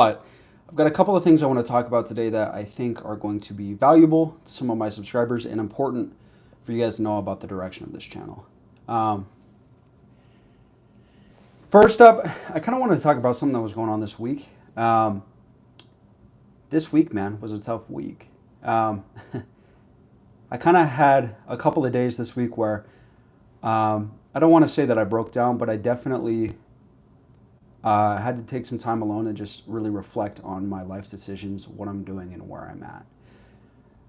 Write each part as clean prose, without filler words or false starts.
But I've got a couple of things I want to talk about today that I think are going to be valuable to some of my subscribers and important for you guys to know about the direction of this channel. Um, First up, I kind of want to talk about something that was going on this week. This week, man, was a tough week. Um, I kind of had a couple of days this week where I don't want to say that I broke down, but I definitely had to take some time alone and just really reflect on my life decisions, what I'm doing, and where I'm at.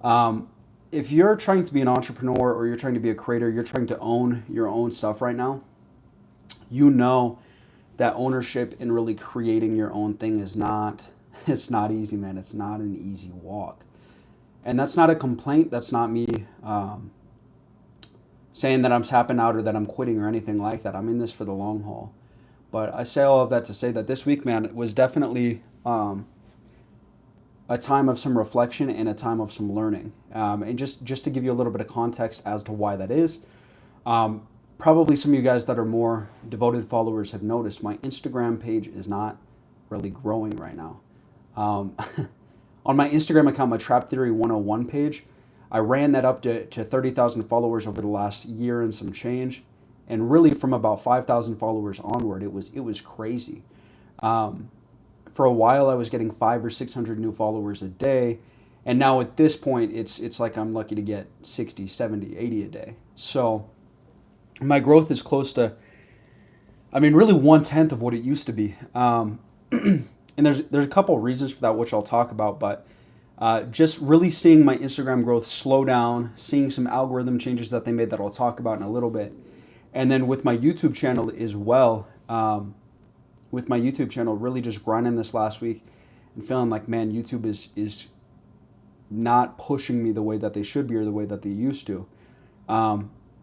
Um, if you're trying to be an entrepreneur or you're trying to be a creator, you're trying to own your own stuff right now, you know that ownership and really creating your own thing is not it's not easy, man. It's not an easy walk. And that's not a complaint. That's not me saying that I'm tapping out or that I'm quitting or anything like that. I'm in this for the long haul. But I say all of that to say that this week, man, was definitely a time of some reflection and a time of some learning. And just to give you a little bit of context as to why that is, probably some of you guys that are more devoted followers have noticed my Instagram page is not really growing right now. Um, on my Instagram account, my Trap Theory 101 page, I ran that up to 30,000 followers over the last year and some change. And really from about 5,000 followers onward, it was crazy. Um, for a while, I was getting 500 or 600 new followers a day. And now at this point, it's like I'm lucky to get 60, 70, 80 a day. So my growth is close to, I mean, really 1/10 of what it used to be. And there's a couple of reasons for that, which I'll talk about, but just really seeing my Instagram growth slow down, seeing some algorithm changes that they made that I'll talk about in a little bit. And then with my YouTube channel as well, with my YouTube channel, really just grinding this last week and feeling like, man, YouTube is not pushing me the way that they should be or the way that they used to.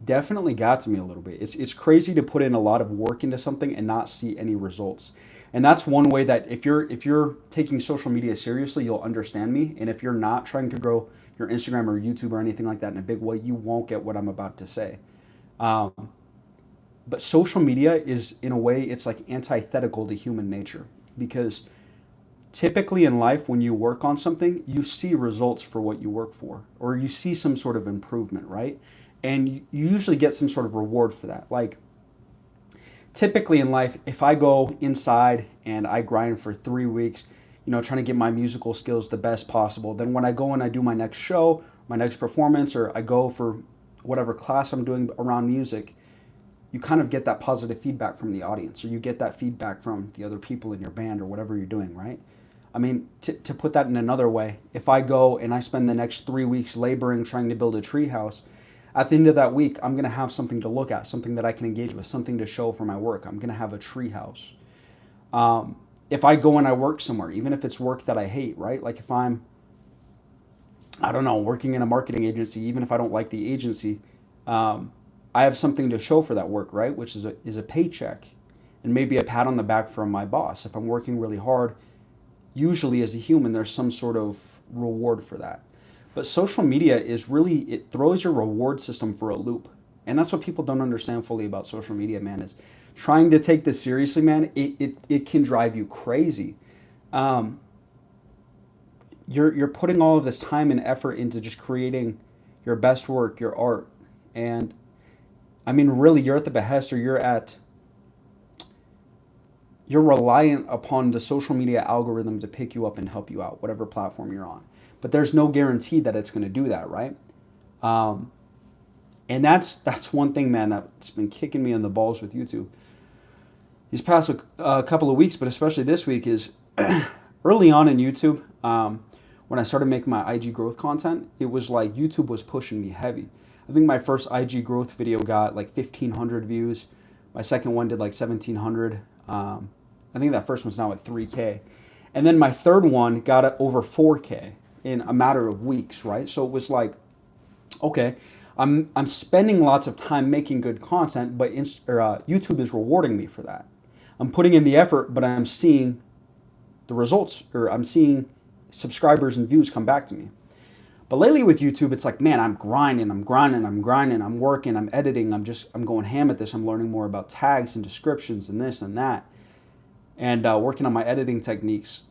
Definitely got to me a little bit. It's crazy to put in a lot of work into something and not see any results. And that's one way that if you're taking social media seriously, you'll understand me. And if you're not trying to grow your Instagram or YouTube or anything like that in a big way, you won't get what I'm about to say. Um, but social media is, in a way, it's like antithetical to human nature, because typically in life, when you work on something, you see results for what you work for, or you see some sort of improvement, right? And you usually get some sort of reward for that. Like, typically in life, if I go inside and I grind for 3 weeks, trying to get my musical skills the best possible, then when I go and I do my next show, my next performance, or I go for whatever class I'm doing around music, you kind of get that positive feedback from the audience, or you get that feedback from the other people in your band or whatever you're doing, right? I mean, to put that in another way, if I go and I spend the next 3 weeks laboring trying to build a treehouse, at the end of that week, I'm going to have something to look at, something that I can engage with, something to show for my work. I'm going to have a treehouse. If I go and I work somewhere, even if it's work that I hate, right? Like if I don't know, working in a marketing agency, even if I don't like the agency, I have something to show for that work, right? Which is a paycheck and maybe a pat on the back from my boss. If I'm working really hard, usually as a human, there's some sort of reward for that. But social media is really, it throws your reward system for a loop. And that's what people don't understand fully about social media, man, is trying to take this seriously, man, it can drive you crazy. Um, you're putting all of this time and effort into just creating your best work, your art. And I mean, really, you're at the behest, or you're reliant upon the social media algorithm to pick you up and help you out, whatever platform you're on. But there's no guarantee that it's going to do that, right? Um, and that's one thing, man, that's been kicking me in the balls with YouTube these past couple of weeks, but especially this week, is early on in YouTube, when I started making my IG growth content, it was like YouTube was pushing me heavy. I think my first IG growth video got like 1,500 views. My second one did like 1,700. I think that first one's now at 3K. And then my third one got over 4K in a matter of weeks, right? So it was like, okay, I'm spending lots of time making good content, but YouTube is rewarding me for that. I'm putting in the effort, but I'm seeing the results, or I'm seeing subscribers and views come back to me. But lately with YouTube, it's like, man, I'm grinding, I'm working, I'm editing, I'm going ham at this. I'm learning more about tags and descriptions and this and that, and working on my editing techniques.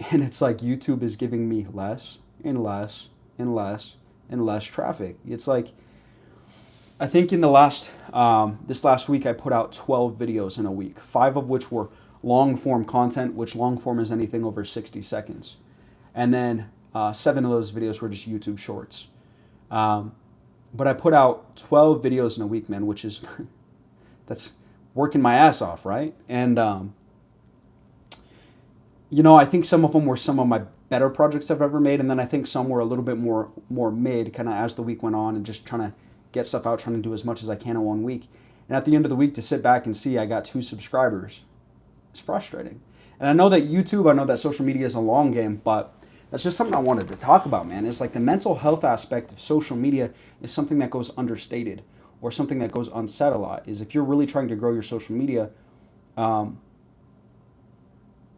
And it's like YouTube is giving me less and less and less and less traffic. It's like, I think in the this last week, I put out 12 videos in a week, 5 of which were long form content, which long form is anything over 60 seconds. And then 7 of those videos were just YouTube shorts. But I put out 12 videos in a week, man, which is, that's working my ass off, right? And, I think some of them were some of my better projects I've ever made. And then I think some were a little bit more mid, kind of as the week went on, and just trying to get stuff out, trying to do as much as I can in one week. And at the end of the week, to sit back and see I got 2 subscribers, it's frustrating. And I know that social media is a long game, but that's just something I wanted to talk about, man. It's like the mental health aspect of social media is something that goes understated, or something that goes unsaid a lot. Is if you're really trying to grow your social media,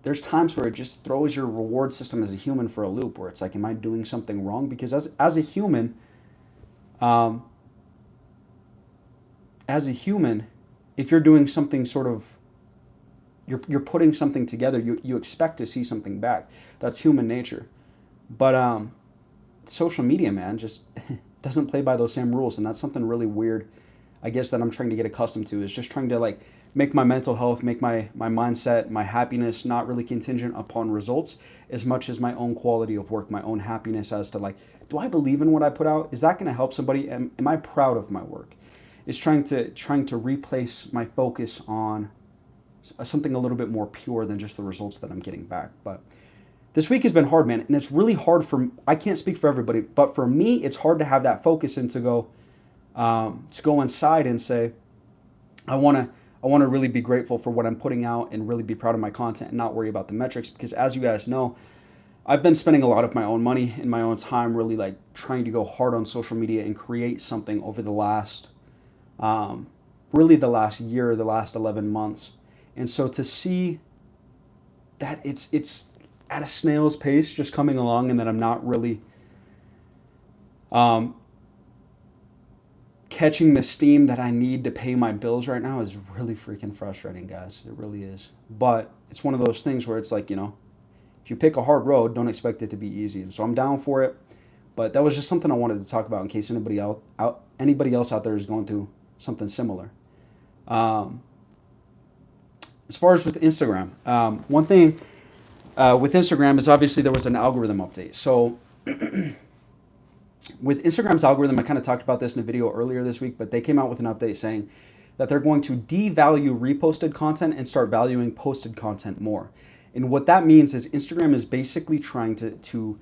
there's times where it just throws your reward system as a human for a loop, where it's like, am I doing something wrong? Because as a human, if you're doing something sort of, you're putting something together, you expect to see something back. That's human nature. But social media, man, just doesn't play by those same rules, and that's something really weird, I guess, that I'm trying to get accustomed to, is just trying to like make my mental health, make my mindset, my happiness not really contingent upon results as much as my own quality of work, my own happiness as to like, do I believe in what I put out? Is that going to help somebody? Am I proud of my work? It's trying to replace my focus on something a little bit more pure than just the results that I'm getting back. But this week has been hard, man, and it's really hard I can't speak for everybody, but for me, it's hard to have that focus and to go inside and say, I want to really be grateful for what I'm putting out and really be proud of my content and not worry about the metrics, because as you guys know, I've been spending a lot of my own money and my own time really like trying to go hard on social media and create something over the last really the last year, the last 11 months. And so to see that it's at a snail's pace just coming along, and that I'm not really catching the steam that I need to pay my bills right now is really freaking frustrating, guys. It really is. But it's one of those things where it's like, if you pick a hard road, don't expect it to be easy. And so I'm down for it. But that was just something I wanted to talk about in case anybody else out there is going through something similar. As far as with Instagram, one thing with Instagram is obviously there was an algorithm update. So with Instagram's algorithm, I kind of talked about this in a video earlier this week, but they came out with an update saying that they're going to devalue reposted content and start valuing posted content more. And what that means is Instagram is basically trying to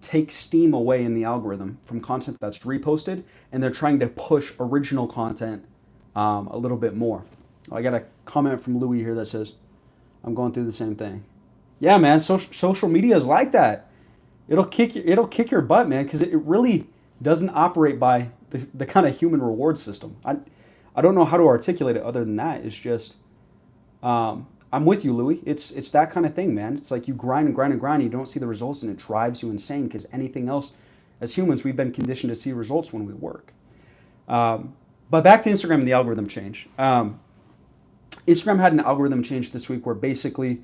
take steam away in the algorithm from content that's reposted, and they're trying to push original content a little bit more. I got a comment from Louis here that says, I'm going through the same thing. Yeah, man, social media is like that. It'll kick your butt, man, because it really doesn't operate by the kind of human reward system. I don't know how to articulate it other than that. It's just, I'm with you, Louis. It's that kind of thing, man. It's like you grind and grind and grind, and you don't see the results, and it drives you insane, because anything else, as humans, we've been conditioned to see results when we work. But back to Instagram and the algorithm change. Instagram had an algorithm change this week where basically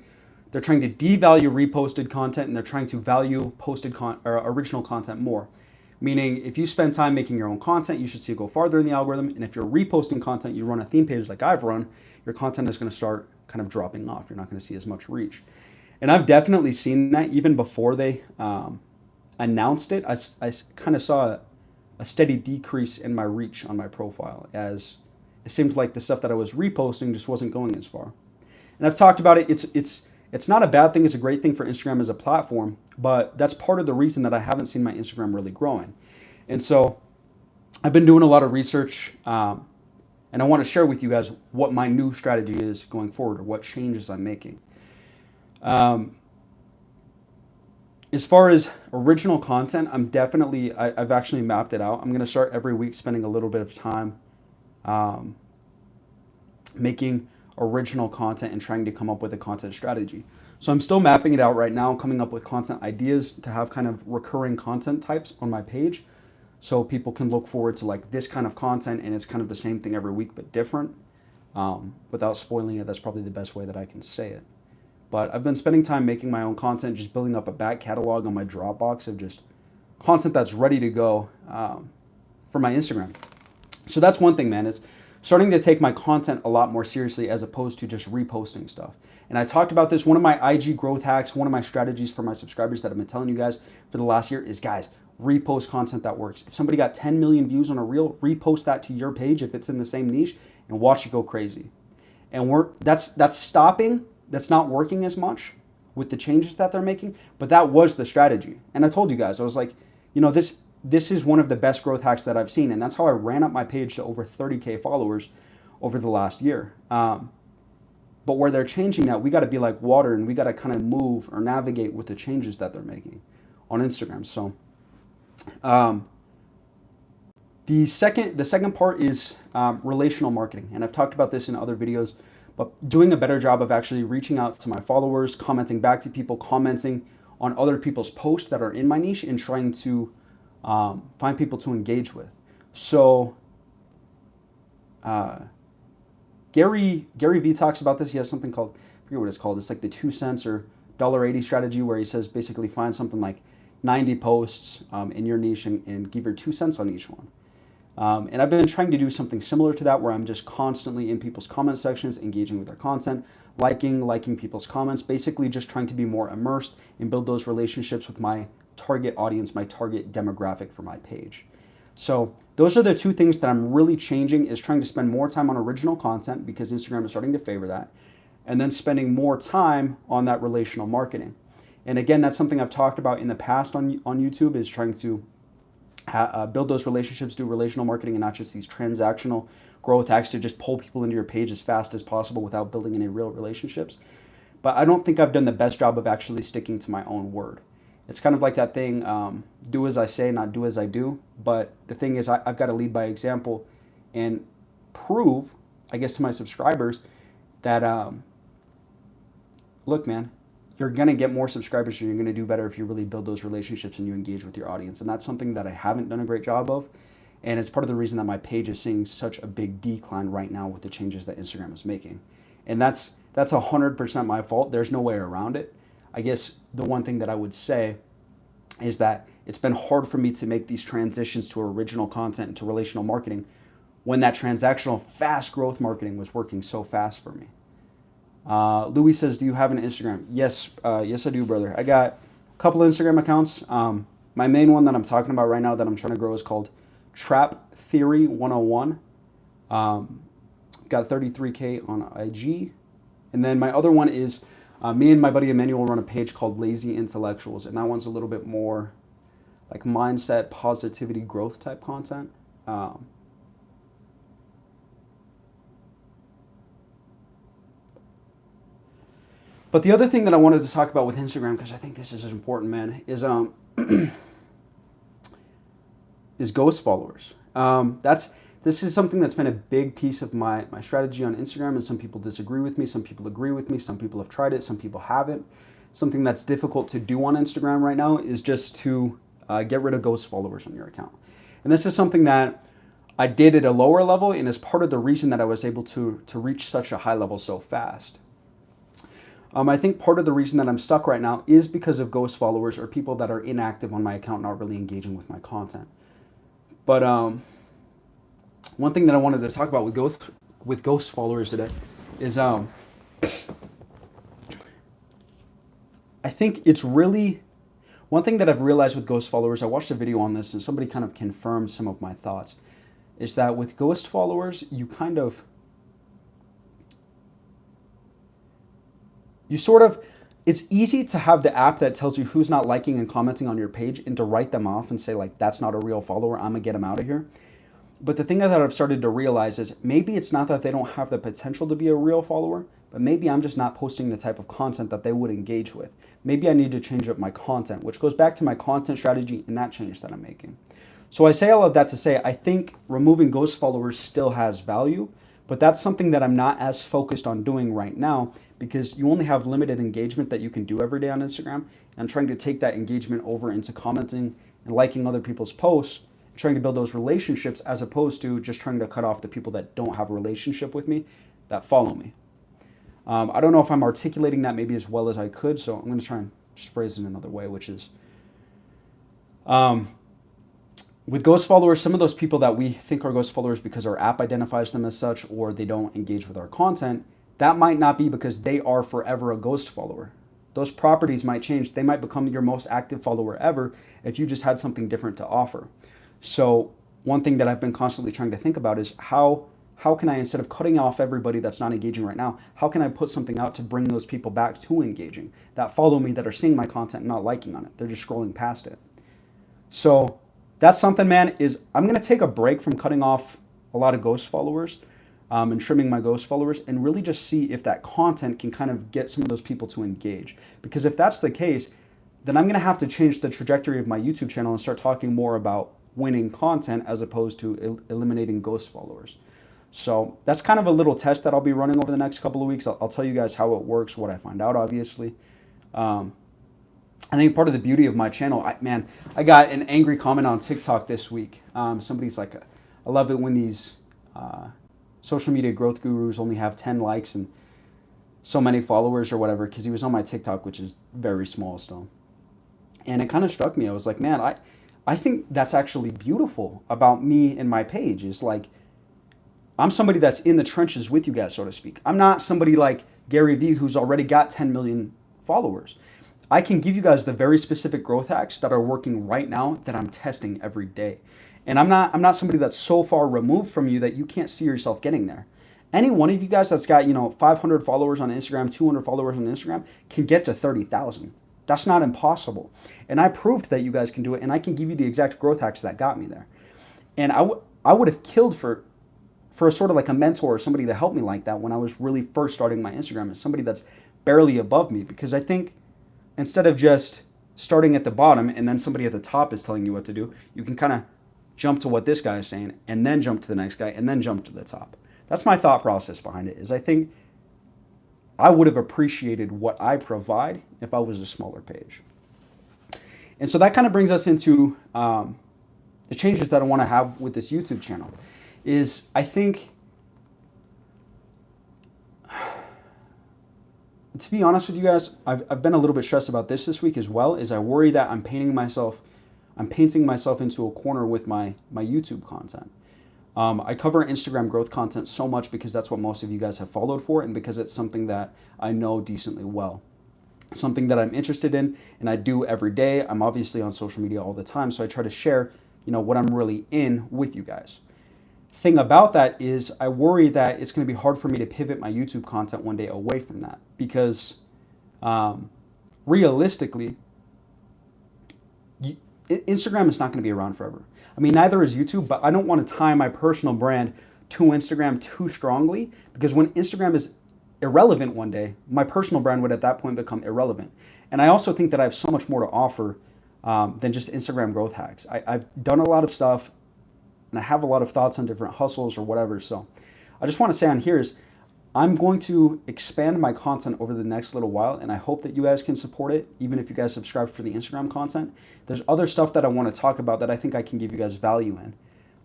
they're trying to devalue reposted content, and they're trying to value original content more. Meaning, if you spend time making your own content, you should see it go farther in the algorithm. And if you're reposting content, you run a theme page like I've run, your content is going to start kind of dropping off. You're not going to see as much reach. And I've definitely seen that even before they announced it. I kind of saw a steady decrease in my reach on my profile, as it seemed like the stuff that I was reposting just wasn't going as far. And I've talked about it. It's not a bad thing. It's a great thing for Instagram as a platform, but that's part of the reason that I haven't seen my Instagram really growing. And so I've been doing a lot of research, and I want to share with you guys what my new strategy is going forward, or what changes I'm making. As far as original content, I've actually mapped it out. I'm going to start every week spending a little bit of time making original content and trying to come up with a content strategy. So I'm still mapping it out right now, coming up with content ideas to have kind of recurring content types on my page, so people can look forward to like this kind of content, and it's kind of the same thing every week but different. Without spoiling it, that's probably the best way that I can say it. But I've been spending time making my own content, just building up a back catalog on my Dropbox of just content that's ready to go for my Instagram. So that's one thing, man, is starting to take my content a lot more seriously as opposed to just reposting stuff. And I talked about this, one of my IG growth hacks, one of my strategies for my subscribers that I've been telling you guys for the last year is, guys, repost content that works. If somebody got 10 million views on a reel, repost that to your page if it's in the same niche and watch it go crazy. And that's stopping, that's not working as much with the changes that they're making, but that was the strategy. And I told you guys, I was like, you know, this is one of the best growth hacks that I've seen, and that's how I ran up my page to over 30K followers over the last year. But where they're changing that, we got to be like water, and we got to kind of move or navigate with the changes that they're making on Instagram. So the second part is relational marketing, and I've talked about this in other videos, but doing a better job of actually reaching out to my followers, commenting back to people, commenting on other people's posts that are in my niche, and trying to find people to engage with. So Gary Vee talks about this. He has something called, I forget what it's called. It's like the 2 cents or $1.80 strategy, where he says basically find something like 90 posts in your niche and give your 2 cents on each one. And I've been trying to do something similar to that, where I'm just constantly in people's comment sections, engaging with their content, liking people's comments, basically just trying to be more immersed and build those relationships with my target audience, my target demographic for my page. So those are the two things that I'm really changing, is trying to spend more time on original content, because Instagram is starting to favor that, and then spending more time on that relational marketing. And again, that's something I've talked about in the past on YouTube, is trying to build those relationships, do relational marketing, and not just these transactional growth hacks to just pull people into your page as fast as possible without building any real relationships. But I don't think I've done the best job of actually sticking to my own word. It's kind of like that thing, do as I say, not do as I do. But the thing is, I've got to lead by example and prove, I guess, to my subscribers that, look, man, you're going to get more subscribers, and you're going to do better if you really build those relationships and you engage with your audience. And that's something that I haven't done a great job of. And it's part of the reason that my page is seeing such a big decline right now with the changes that Instagram is making. And that's 100% my fault. There's no way around it. I guess the one thing that I would say is that it's been hard for me to make these transitions to original content and to relational marketing when that transactional fast growth marketing was working so fast for me. Louis says, do you have an Instagram? Yes, yes I do, brother. I got a couple Instagram accounts. My main one that I'm talking about right now that I'm trying to grow is called Trap Theory 101. Got 33K on IG. And then my other one is me and my buddy Emmanuel run a page called Lazy Intellectuals, and that one's a little bit more like mindset, positivity, growth type content. But the other thing that I wanted to talk about with Instagram, because I think this is important, man, is is ghost followers. This is something that's been a big piece of my strategy on Instagram, and some people disagree with me, some people agree with me, some people have tried it, some people haven't. Something that's difficult to do on Instagram right now is just to get rid of ghost followers on your account. And this is something that I did at a lower level, and is part of the reason that I was able to reach such a high level so fast. I think part of the reason that I'm stuck right now is because of ghost followers, or people that are inactive on my account, not really engaging with my content. But one thing that I wanted to talk about with ghost followers today is I think it's really, one thing that I've realized with ghost followers, I watched a video on this and somebody kind of confirmed some of my thoughts, is that with ghost followers, it's easy to have the app that tells you who's not liking and commenting on your page, and to write them off and say, like, that's not a real follower, I'm gonna get them out of here. But the thing that I've started to realize is maybe it's not that they don't have the potential to be a real follower, but maybe I'm just not posting the type of content that they would engage with. Maybe I need to change up my content, which goes back to my content strategy and that change that I'm making. So I say all of that to say, I think removing ghost followers still has value, but that's something that I'm not as focused on doing right now, because you only have limited engagement that you can do every day on Instagram. And I'm trying to take that engagement over into commenting and liking other people's posts, trying to build those relationships, as opposed to just trying to cut off the people that don't have a relationship with me, that follow me. I don't know if I'm articulating that maybe as well as I could, so I'm going to try and just phrase it another way, which is with ghost followers, some of those people that we think are ghost followers because our app identifies them as such or they don't engage with our content, that might not be because they are forever a ghost follower. Those properties might change. They might become your most active follower ever if you just had something different to offer. So one thing that I've been constantly trying to think about is how can I, instead of cutting off everybody that's not engaging right now, how can I put something out to bring those people back to engaging, that follow me, that are seeing my content and not liking on it. They're just scrolling past it. So that's something, man, is I'm going to take a break from cutting off a lot of ghost followers and trimming my ghost followers and really just see if that content can kind of get some of those people to engage. Because if that's the case, then I'm going to have to change the trajectory of my YouTube channel and start talking more about winning content as opposed to eliminating ghost followers. So that's kind of a little test that I'll be running over the next couple of weeks. I'll tell you guys how it works, what I find out, obviously. I think part of the beauty of my channel, I got an angry comment on TikTok this week. Somebody's like, I love it when these social media growth gurus only have 10 likes and so many followers or whatever, because he was on my TikTok, which is very small still. And it kind of struck me. I was like, man, I think that's actually beautiful about me and my page is like, I'm somebody that's in the trenches with you guys, so to speak. I'm not somebody like Gary Vee who's already got 10 million followers. I can give you guys the very specific growth hacks that are working right now that I'm testing every day. And I'm not somebody that's so far removed from you that you can't see yourself getting there. Any one of you guys that's got, 500 followers on Instagram, 200 followers on Instagram can get to 30,000. That's not impossible. And I proved that you guys can do it, and I can give you the exact growth hacks that got me there. And I would have killed for a sort of like a mentor or somebody to help me like that when I was really first starting my Instagram, as somebody that's barely above me. Because I think instead of just starting at the bottom and then somebody at the top is telling you what to do, you can kind of jump to what this guy is saying and then jump to the next guy and then jump to the top. That's my thought process behind it, is I think I would have appreciated what I provide if I was a smaller page. And so that kind of brings us into the changes that I want to have with this YouTube channel. Is I think, to be honest with you guys, I've been a little bit stressed about this week as well, is I worry that I'm painting myself into a corner with my YouTube content. I cover Instagram growth content so much because that's what most of you guys have followed for, and because it's something that I know decently well. Something that I'm interested in and I do every day. I'm obviously on social media all the time, so I try to share, what I'm really in with you guys. Thing about that is I worry that it's going to be hard for me to pivot my YouTube content one day away from that, because realistically, Instagram is not going to be around forever. I mean, neither is YouTube, but I don't want to tie my personal brand to Instagram too strongly, because when Instagram is irrelevant one day, my personal brand would at that point become irrelevant. And I also think that I have so much more to offer than just Instagram growth hacks. I've done a lot of stuff, and I have a lot of thoughts on different hustles or whatever. So I just want to say on here is I'm going to expand my content over the next little while, and I hope that you guys can support it, even if you guys subscribe for the Instagram content. There's other stuff that I want to talk about that I think I can give you guys value in.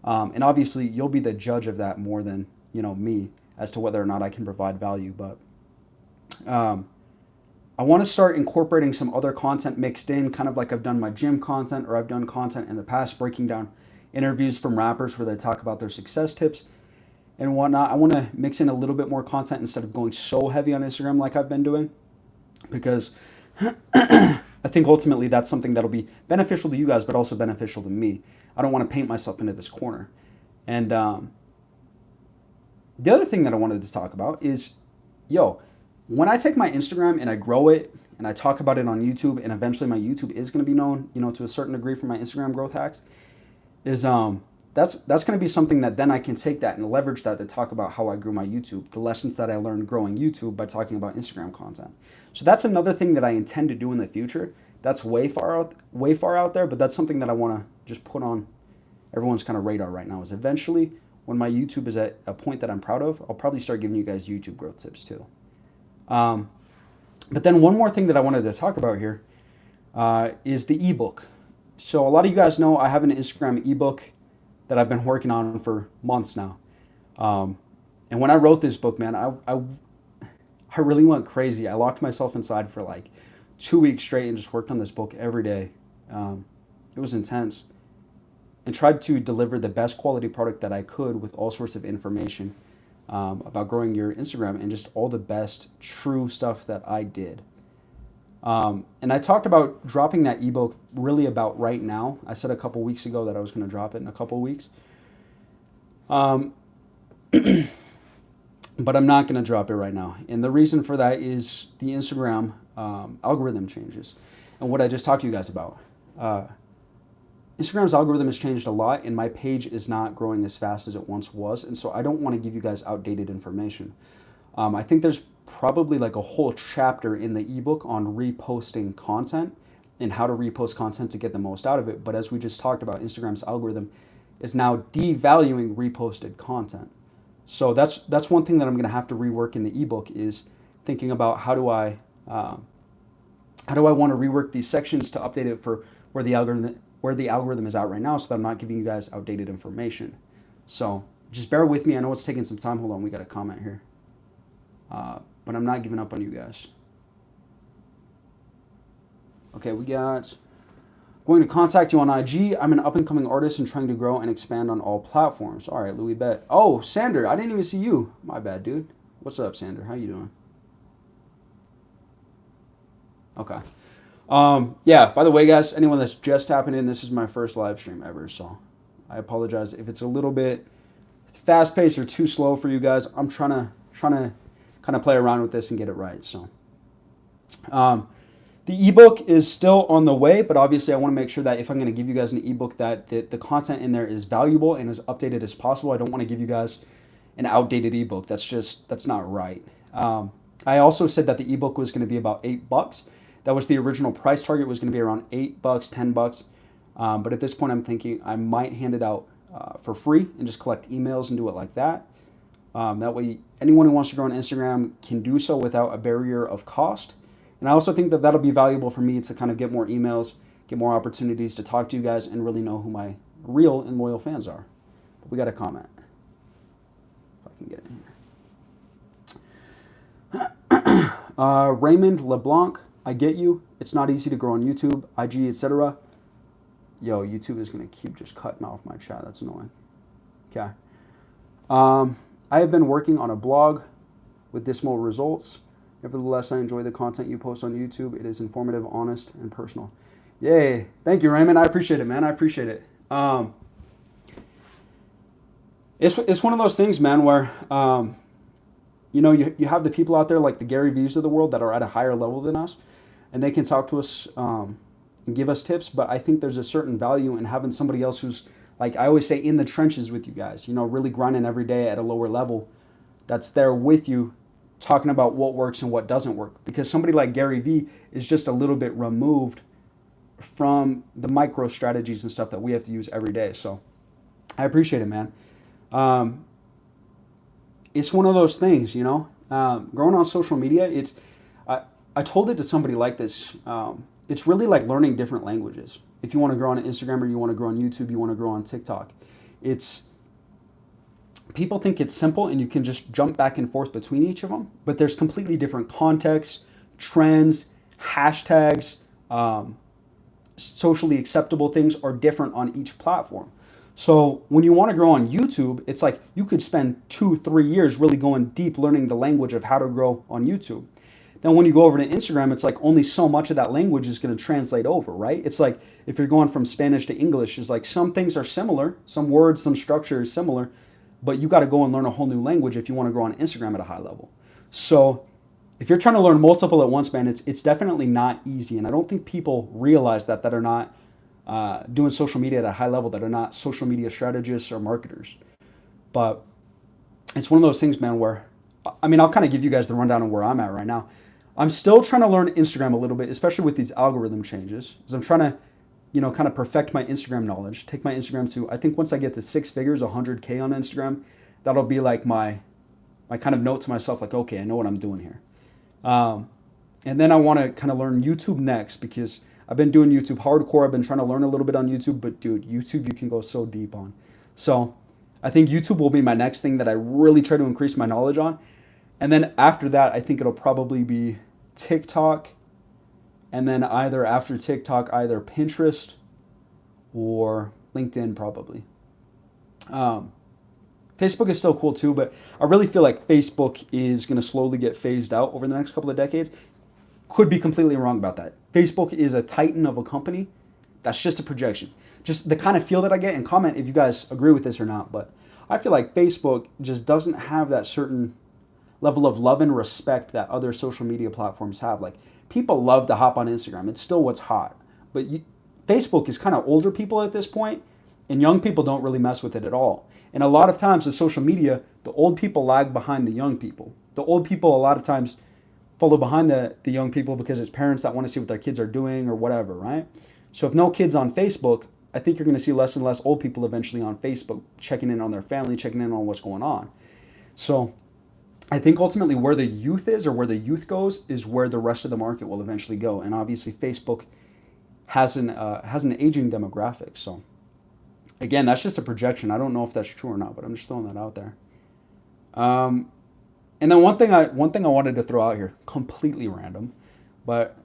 And obviously, you'll be the judge of that more than me as to whether or not I can provide value. But I want to start incorporating some other content mixed in, kind of like I've done my gym content, or I've done content in the past breaking down interviews from rappers where they talk about their success tips and whatnot. I want to mix in a little bit more content instead of going so heavy on Instagram like I've been doing, because I think ultimately that's something that'll be beneficial to you guys, but also beneficial to me. I don't want to paint myself into this corner. And the other thing that I wanted to talk about is, when I take my Instagram and I grow it and I talk about it on YouTube, and eventually my YouTube is going to be known, to a certain degree for my Instagram growth hacks, is that's going to be something that then I can take that and leverage that to talk about how I grew my YouTube, the lessons that I learned growing YouTube by talking about Instagram content. So that's another thing that I intend to do in the future. That's way far out there, but that's something that I want to just put on everyone's kind of radar right now, is eventually when my YouTube is at a point that I'm proud of, I'll probably start giving you guys YouTube growth tips too. But then one more thing that I wanted to talk about here is the ebook. So a lot of you guys know I have an Instagram ebook that I've been working on for months now. And when I wrote this book, man, I I really went crazy. I locked myself inside for like 2 weeks straight and just worked on this book every day. It was intense, and tried to deliver the best quality product that I could with all sorts of information about growing your Instagram and just all the best true stuff that I did. And I talked about dropping that ebook really about right now. I said a couple weeks ago that I was going to drop it in a couple weeks. But I'm not going to drop it right now. And the reason for that is the Instagram algorithm changes. And what I just talked to you guys about. Instagram's algorithm has changed a lot, and my page is not growing as fast as it once was. And so I don't want to give you guys outdated information. I think there's probably like a whole chapter in the ebook on reposting content and how to repost content to get the most out of it. But as we just talked about, Instagram's algorithm is now devaluing reposted content. So that's one thing that I'm going to have to rework in the ebook, is thinking about how do I want to rework these sections to update it for where the algorithm is at right now, so that I'm not giving you guys outdated information. So just bear with me. I know it's taking some time. Hold on, we got a comment here. But I'm not giving up on you guys. Okay, we got, going to contact you on IG. I'm an up-and-coming artist and trying to grow and expand on all platforms. All right, Louis Bet. Oh, Sander, I didn't even see you. My bad, dude. What's up, Sander? How you doing? Okay. Yeah, by the way, guys, anyone that's just tapping in, this is my first live stream ever, so I apologize if it's a little bit fast-paced or too slow for you guys. I'm trying to kind of play around with this and get it right. So the ebook is still on the way, but obviously I want to make sure that if I'm going to give you guys an ebook, that the content in there is valuable and as updated as possible. I don't want to give you guys an outdated ebook. That's not right. I also said that the ebook was going to be about $8. That was the original price target, was going to be around $8, $10. But at this point, I'm thinking I might hand it out for free and just collect emails and do it like that. That way, anyone who wants to grow on Instagram can do so without a barrier of cost. And I also think that that'll be valuable for me to kind of get more emails, get more opportunities to talk to you guys, and really know who my real and loyal fans are. But we got a comment. If I can get in here. Raymond LeBlanc, I get you. It's not easy to grow on YouTube, IG, etc. Yo, YouTube is going to keep just cutting off my chat. That's annoying. Okay. I have been working on a blog with dismal results. Nevertheless, I enjoy the content you post on YouTube. It is informative, honest, and personal. Yay. Thank you, Raymond. I appreciate it, man. I appreciate it. It's one of those things, man, where, you have the people out there like the Gary V's of the world that are at a higher level than us, and they can talk to us and give us tips. But I think there's a certain value in having somebody else who's, like I always say, in the trenches with you guys, really grinding every day at a lower level, that's there with you, talking about what works and what doesn't work. Because somebody like Gary Vee is just a little bit removed from the micro strategies and stuff that we have to use every day. So I appreciate it, man. It's one of those things, growing on social media, I told it to somebody like this. It's really like learning different languages. If you want to grow on Instagram, or you want to grow on YouTube, you want to grow on TikTok, people think it's simple and you can just jump back and forth between each of them, but there's completely different contexts, trends, hashtags, socially acceptable things are different on each platform. So when you want to grow on YouTube, it's like you could spend 2-3 years really going deep learning the language of how to grow on YouTube. Then when you go over to Instagram, it's like only so much of that language is going to translate over, right? It's like if you're going from Spanish to English, it's like some things are similar, some words, some structure is similar, but you got to go and learn a whole new language if you want to grow on Instagram at a high level. So if you're trying to learn multiple at once, man, it's definitely not easy. And I don't think people realize that are not doing social media at a high level, that are not social media strategists or marketers. But it's one of those things, man, where, I'll kind of give you guys the rundown of where I'm at right now. I'm still trying to learn Instagram a little bit, especially with these algorithm changes, because I'm trying to, kind of perfect my Instagram knowledge, take my Instagram to, I think once I get to 6 figures, 100K on Instagram, that'll be like my kind of note to myself, like, okay, I know what I'm doing here. And then I want to kind of learn YouTube next, because I've been doing YouTube hardcore. I've been trying to learn a little bit on YouTube, but dude, YouTube, you can go so deep on. So I think YouTube will be my next thing that I really try to increase my knowledge on. And then after that, I think it'll probably be TikTok. And then either after TikTok, either Pinterest or LinkedIn probably. Facebook is still cool too, but I really feel like Facebook is going to slowly get phased out over the next couple of decades. Could be completely wrong about that. Facebook is a titan of a company. That's just a projection. Just the kind of feel that I get, and comment if you guys agree with this or not. But I feel like Facebook just doesn't have that certain level of love and respect that other social media platforms have. Like, people love to hop on Instagram. It's still what's hot. But Facebook is kind of older people at this point, and young people don't really mess with it at all. And a lot of times with social media, the old people lag behind the young people. The old people a lot of times follow behind the young people because it's parents that want to see what their kids are doing or whatever, right? So if no kids on Facebook, I think you're going to see less and less old people eventually on Facebook checking in on their family, checking in on what's going on. So I think ultimately where the youth is, or where the youth goes, is where the rest of the market will eventually go. And obviously Facebook has an aging demographic. So again, that's just a projection. I don't know if that's true or not, but I'm just throwing that out there. And then one thing I wanted to throw out here, completely random, but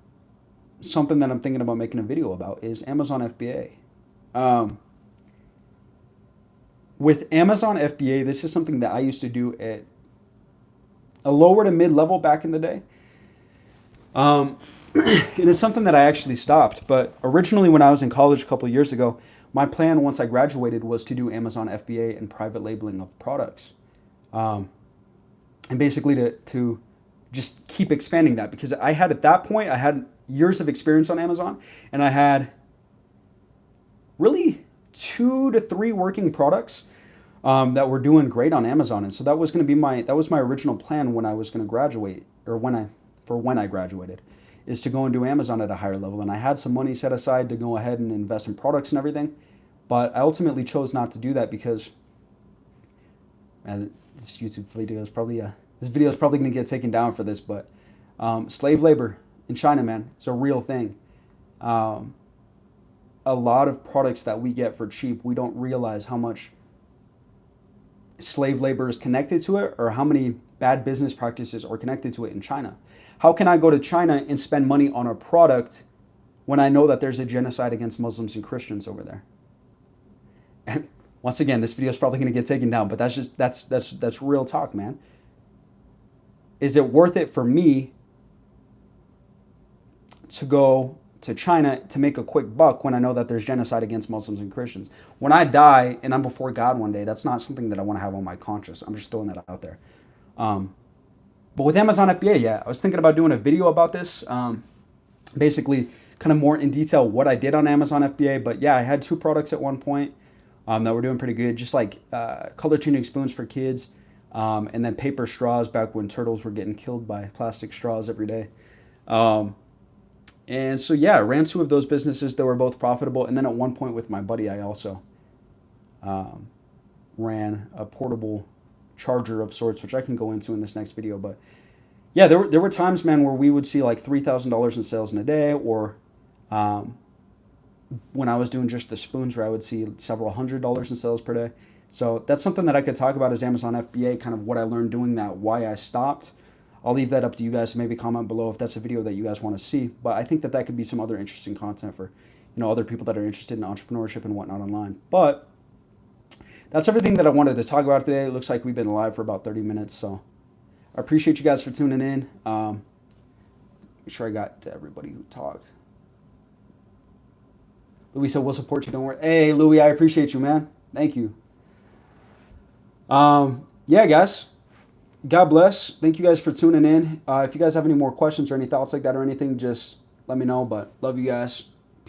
something that I'm thinking about making a video about, is Amazon FBA. With Amazon FBA, this is something that I used to do at a lower to mid-level back in the day. And it's something that I actually stopped. But originally when I was in college a couple of years ago, my plan once I graduated was to do Amazon FBA and private labeling of products. And basically to just keep expanding that, because I had, at that point, I had years of experience on Amazon, and I had really 2 to 3 working products that were doing great on Amazon. And so that was going to be my original plan when I was going to graduate, or when I graduated, is to go and do Amazon at a higher level. And I had some money set aside to go ahead and invest in products and everything, but I ultimately chose not to do that because, and this YouTube video is probably going to get taken down for this, but slave labor in China, man, it's a real thing. A lot of products that we get for cheap, we don't realize how much slave labor is connected to it, or how many bad business practices are connected to it in China. How can I go to China and spend money on a product when I know that there's a genocide against Muslims and Christians over there? And once again, this video is probably going to get taken down, but that's real talk, man. Is it worth it for me to go to China to make a quick buck when I know that there's genocide against Muslims and Christians? When I die and I'm before God one day, that's not something that I want to have on my conscience. I'm just throwing that out there. But with Amazon FBA, yeah, I was thinking about doing a video about this. Basically, kind of more in detail what I did on Amazon FBA. But yeah, I had 2 products at one point that were doing pretty good. Just like color changing spoons for kids. And then paper straws back when turtles were getting killed by plastic straws every day. And so, yeah, I ran 2 of those businesses that were both profitable. And then at one point with my buddy, I also ran a portable charger of sorts, which I can go into in this next video. But yeah, there were times, man, where we would see like $3,000 in sales in a day, or when I was doing just the spoons, where I would see several $100s in sales per day. So that's something that I could talk about as Amazon FBA, kind of what I learned doing that, why I stopped. I'll leave that up to you guys to maybe comment below if that's a video that you guys want to see. But I think that could be some other interesting content for, other people that are interested in entrepreneurship and whatnot online. But that's everything that I wanted to talk about today. It looks like we've been live for about 30 minutes. So I appreciate you guys for tuning in. Make sure I got to everybody who talked. Louis said, we'll support you, don't worry. Hey, Louis, I appreciate you, man. Thank you. Yeah, guys, God bless. Thank you guys for tuning in. If you guys have any more questions or any thoughts like that or anything, just let me know. But love you guys.